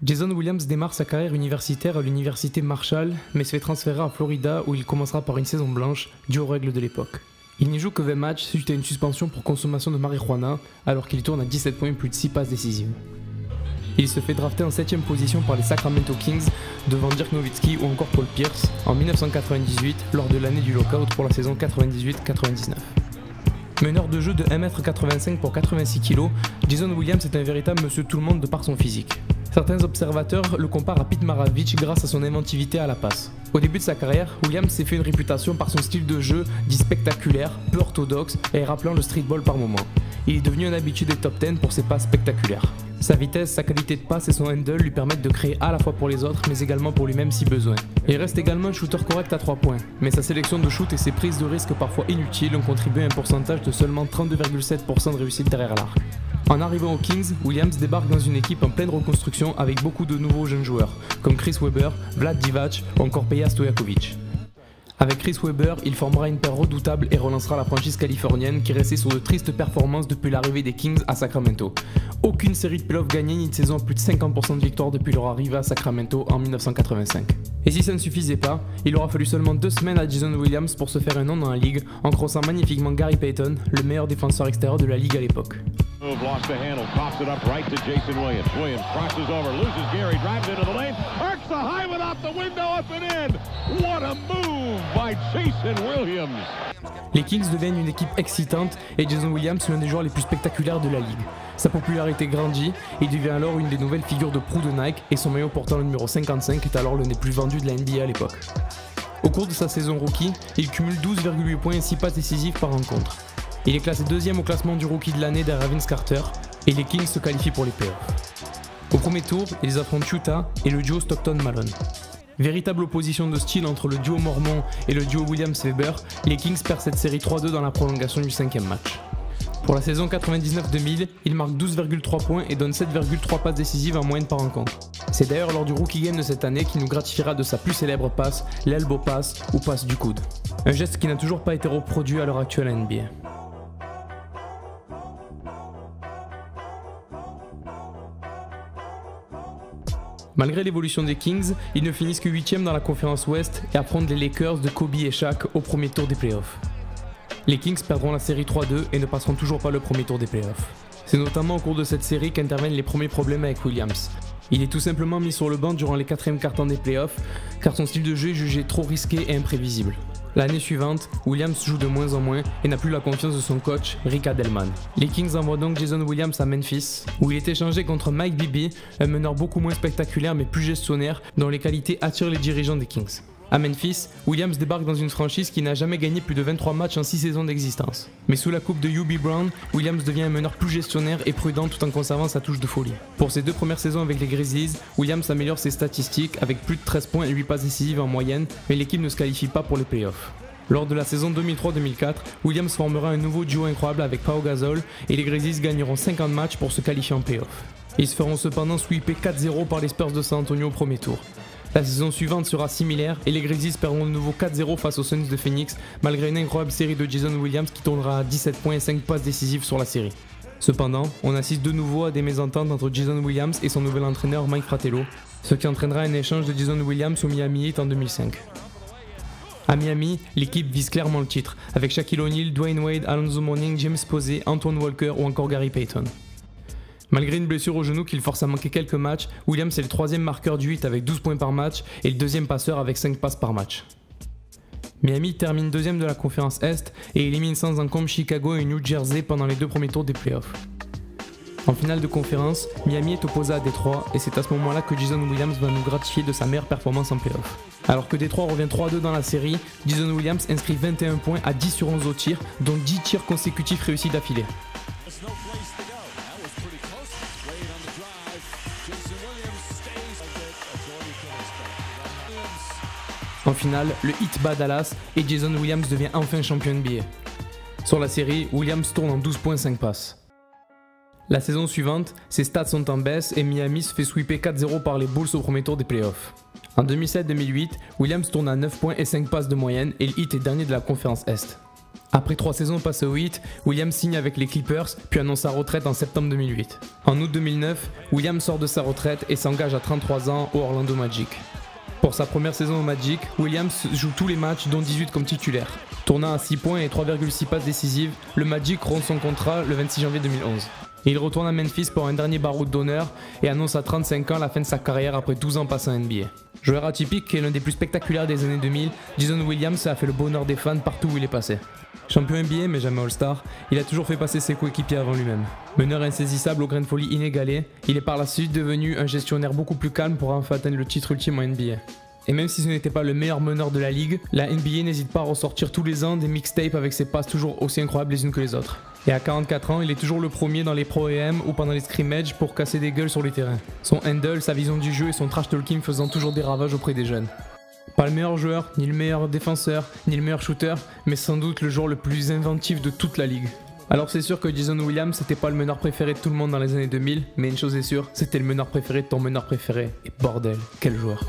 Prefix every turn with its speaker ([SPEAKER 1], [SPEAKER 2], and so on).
[SPEAKER 1] Jason Williams démarre sa carrière universitaire à l'université Marshall, mais se fait transférer à Florida où il commencera par une saison blanche, due aux règles de l'époque. Il n'y joue que 20 matchs suite à une suspension pour consommation de marijuana, alors qu'il tourne à 17 points et plus de 6 passes décisives. Il se fait drafter en 7ème position par les Sacramento Kings, devant Dirk Nowitzki ou encore Paul Pierce, en 1998, lors de l'année du lockout pour la saison 98-99. Meneur de jeu de 1m85 pour 86 kg, Jason Williams est un véritable monsieur tout-le-monde de par son physique. Certains observateurs le comparent à Pete Maravich grâce à son inventivité à la passe. Au début de sa carrière, Williams s'est fait une réputation par son style de jeu dit spectaculaire, peu orthodoxe et rappelant le streetball par moments. Il est devenu un habitué des top 10 pour ses passes spectaculaires. Sa vitesse, sa qualité de passe et son handle lui permettent de créer à la fois pour les autres mais également pour lui-même si besoin. Il reste également un shooter correct à 3 points, mais sa sélection de shoot et ses prises de risque parfois inutiles ont contribué à un pourcentage de seulement 32,7% de réussite derrière l'arc. En arrivant aux Kings, Williams débarque dans une équipe en pleine reconstruction avec beaucoup de nouveaux jeunes joueurs, comme Chris Webber, Vlad Divac ou encore Peja Stojakovic. Avec Chris Webber, il formera une paire redoutable et relancera la franchise californienne qui restait sur de tristes performances depuis l'arrivée des Kings à Sacramento. Aucune série de playoffs gagnée ni de saison à plus de 50% de victoires depuis leur arrivée à Sacramento en 1985. Et si ça ne suffisait pas, il aura fallu seulement 2 semaines à Jason Williams pour se faire un nom dans la ligue en crossant magnifiquement Gary Payton, le meilleur défenseur extérieur de la ligue à l'époque.
[SPEAKER 2] Lost the handle, coughs it up right to Jason Williams. Williams crosses over, loses Gary, drives into the lane, arcs the high one out the window, up and in. What a move by Jason Williams.
[SPEAKER 1] Les Kings deviennent une équipe excitante et Jason Williams l'un des joueurs les plus spectaculaires de la ligue. Sa popularité grandit et il devient alors une des nouvelles figures de proue de Nike et son maillot portant le numéro 55 est alors l'un des plus vendus de la NBA à l'époque. Au cours de sa saison rookie, il cumule 12,8 points et 6 passes décisives par rencontre. Il est classé 2e au classement du rookie de l'année derrière Vince Carter et les Kings se qualifient pour les playoffs. Au premier tour, ils affrontent Utah et le duo Stockton-Malone. Véritable opposition de style entre le duo Mormon et le duo Williams-Weber, les Kings perdent cette série 3-2 dans la prolongation du 5e match. Pour la saison 99-2000, il marque 12,3 points et donne 7,3 passes décisives en moyenne par rencontre. C'est d'ailleurs lors du Rookie Game de cette année qu'il nous gratifiera de sa plus célèbre passe, l'elbow pass ou passe du coude. Un geste qui n'a toujours pas été reproduit à l'heure actuelle à NBA. Malgré l'évolution des Kings, ils ne finissent que 8e dans la conférence Ouest et affrontent les Lakers de Kobe et Shaq au premier tour des playoffs. Les Kings perdront la série 3-2 et ne passeront toujours pas le premier tour des playoffs. C'est notamment au cours de cette série qu'interviennent les premiers problèmes avec Williams. Il est tout simplement mis sur le banc durant les 4e quart-temps des playoffs car son style de jeu est jugé trop risqué et imprévisible. L'année suivante, Williams joue de moins en moins et n'a plus la confiance de son coach, Rick Adelman. Les Kings envoient donc Jason Williams à Memphis, où il est échangé contre Mike Bibby, un meneur beaucoup moins spectaculaire mais plus gestionnaire, dont les qualités attirent les dirigeants des Kings. À Memphis, Williams débarque dans une franchise qui n'a jamais gagné plus de 23 matchs en 6 saisons d'existence. Mais sous la coupe de Hubie Brown, Williams devient un meneur plus gestionnaire et prudent tout en conservant sa touche de folie. Pour ses 2 premières saisons avec les Grizzlies, Williams améliore ses statistiques avec plus de 13 points et 8 passes décisives en moyenne, mais l'équipe ne se qualifie pas pour les playoffs. Lors de la saison 2003-2004, Williams formera un nouveau duo incroyable avec Pau Gasol et les Grizzlies gagneront 50 matchs pour se qualifier en playoffs. Ils se feront cependant sweeper 4-0 par les Spurs de San Antonio au premier tour. La saison suivante sera similaire et les Grizzlies perdront de nouveau 4-0 face aux Suns de Phoenix malgré une incroyable série de Jason Williams qui tournera à 17 points et 5 passes décisives sur la série. Cependant, on assiste de nouveau à des mésententes entre Jason Williams et son nouvel entraîneur Mike Fratello, ce qui entraînera un échange de Jason Williams au Miami Heat en 2005. À Miami, l'équipe vise clairement le titre, avec Shaquille O'Neal, Dwayne Wade, Alonzo Mourning, James Posey, Antoine Walker ou encore Gary Payton. Malgré une blessure au genou qui le force à manquer quelques matchs, Williams est le 3e marqueur du 8 avec 12 points par match et le 2e passeur avec 5 passes par match. Miami termine 2e de la conférence Est et élimine sans encombre Chicago et New Jersey pendant les 2 premiers tours des playoffs. En finale de conférence, Miami est opposé à Détroit et c'est à ce moment-là que Jason Williams va nous gratifier de sa meilleure performance en playoff. Alors que Détroit revient 3-2 dans la série, Jason Williams inscrit 21 points à 10 sur 11 au tir, dont 10 tirs consécutifs réussis d'affilée. En finale, le Heat bat Dallas et Jason Williams devient enfin champion NBA. Sur la série, Williams tourne en 12 points 5 passes. La saison suivante, ses stats sont en baisse et Miami se fait sweeper 4-0 par les Bulls au premier tour des playoffs. En 2007-2008, Williams tourne à 9 points et 5 passes de moyenne et le Heat est dernier de la conférence Est. Après 3 saisons passées au Heat, Williams signe avec les Clippers puis annonce sa retraite en septembre 2008. En août 2009, Williams sort de sa retraite et s'engage à 33 ans au Orlando Magic. Pour sa première saison au Magic, Williams joue tous les matchs dont 18 comme titulaire. Tournant à 6 points et 3,6 passes décisives, le Magic rompt son contrat le 26 janvier 2011. Il retourne à Memphis pour un dernier baroud d'honneur et annonce à 35 ans la fin de sa carrière après 12 ans passés en NBA. Joueur atypique et l'un des plus spectaculaires des années 2000, Jason Williams a fait le bonheur des fans partout où il est passé. Champion NBA mais jamais All-Star, il a toujours fait passer ses coéquipiers avant lui-même. Meneur insaisissable au grain de folie inégalé, il est par la suite devenu un gestionnaire beaucoup plus calme pour enfin atteindre le titre ultime en NBA. Et même si ce n'était pas le meilleur meneur de la ligue, la NBA n'hésite pas à ressortir tous les ans des mixtapes avec ses passes toujours aussi incroyables les unes que les autres. Et à 44 ans, il est toujours le premier dans les Pro AM ou pendant les scrimmages pour casser des gueules sur les terrains. Son handle, sa vision du jeu et son trash talking faisant toujours des ravages auprès des jeunes. Pas le meilleur joueur, ni le meilleur défenseur, ni le meilleur shooter, mais sans doute le joueur le plus inventif de toute la ligue. Alors c'est sûr que Jason Williams c'était pas le meneur préféré de tout le monde dans les années 2000, mais une chose est sûre, c'était le meneur préféré de ton meneur préféré. Et bordel, quel joueur.